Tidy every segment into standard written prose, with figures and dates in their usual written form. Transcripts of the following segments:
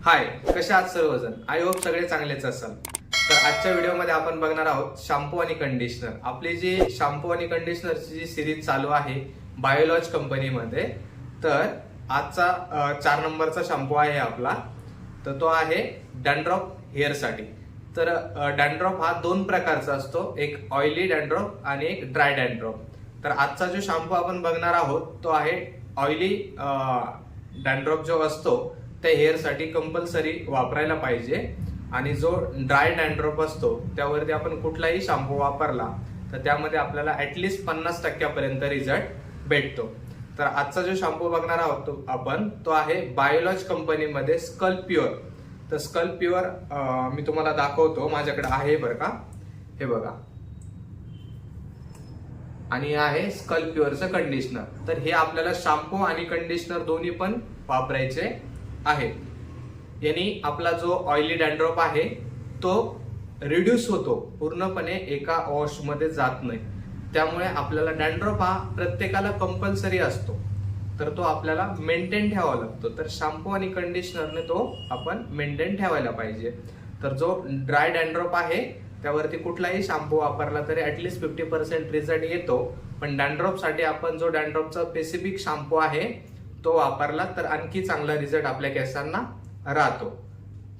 हाय, कशा आहात सर्वजण? आय होप सगळे चांगलेच असाल. तर आजच्या व्हिडिओमध्ये आपण बघणार आहोत शॅम्पू आणि कंडिशनर. आपली जी शॅम्पू आणि कंडिशनरची जी सिरीज चालू आहे बायोलॉज कंपनीमध्ये, तर आजचा 4 नंबरचा शॅम्पू आहे आपला. तर तो आहे डॅन्ड्रफ हेअरसाठी. तर डॅन्ड्रफ हा 2 प्रकारचा असतो, एक ऑइली डॅन्ड्रफ आणि एक ड्राय डॅन्ड्रफ. तर आजचा जो शॅम्पू आपण बघणार आहोत तो आहे ऑइली डॅन्ड्रफ जो असतो त्या हेअरसाठी कंपल्सरी वापरायला पाहिजे. आणि जो ड्राय डॅन्ड्रफ असतो त्यावरती आपण कुठलाही शॅम्पू वापरला तर त्यामध्ये आपल्याला ऍटलिस्ट 50% रिझल्ट भेटतो. तर आजचा जो शॅम्पू बघणार आहोत आपण तो आहे बायोलॉज कंपनीमध्ये स्कल्प प्युअर. तर स्कल्प प्युअर मी तुम्हाला दाखवतो, माझ्याकडे आहे बरं का, हे बघा. आणि हे आहे स्कल्प प्युअरचं कंडिशनर. तर हे आपल्याला शॅम्पू आणि कंडिशनर दोन्ही पण वापरायचे आहे. यांनी आपला जो ऑइली डॅन्ड्रफ आहे तो रिड्यूस होतो, पूर्णपणे एका वॉश मध्ये जात नाही. त्यामुळे आपल्याला डॅन्ड्रफ हा प्रत्येकाला कंपल्सरी असतो, तर तो आपल्याला मेंटेन ठेवावा लागतो. तर शॅम्पू आणि कंडिशनरने तो आपण मेंटेन ठेवायला पाहिजे. तर जो ड्राय डॅन्ड्रफ आहे त्यावरती कुठलाही शॅम्पू वापरला तरी ऍटलिस्ट 50% रिझल्ट येतो. पण डॅन्ड्रफ साठी आपण जो डॅन्ड्रफचा स्पेसिफिक शॅम्पू आहे तो वापरला तर आणखी चांगला रिझल्ट आपल्या केसांना राहतो.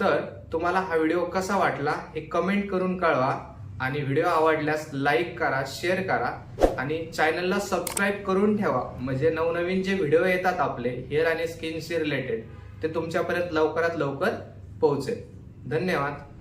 तर तुम्हाला हा व्हिडिओ कसा वाटला हे कमेंट करून कळवा. आणि व्हिडिओ आवडल्यास लाईक करा, शेअर करा आणि चॅनलला सबस्क्राईब करून ठेवा. म्हणजे नवनवीन जे व्हिडिओ येतात आपले हेअर आणि स्किनशी रिलेटेड ते तुमच्यापर्यंत लवकरात लवकर पोहोचेल. धन्यवाद.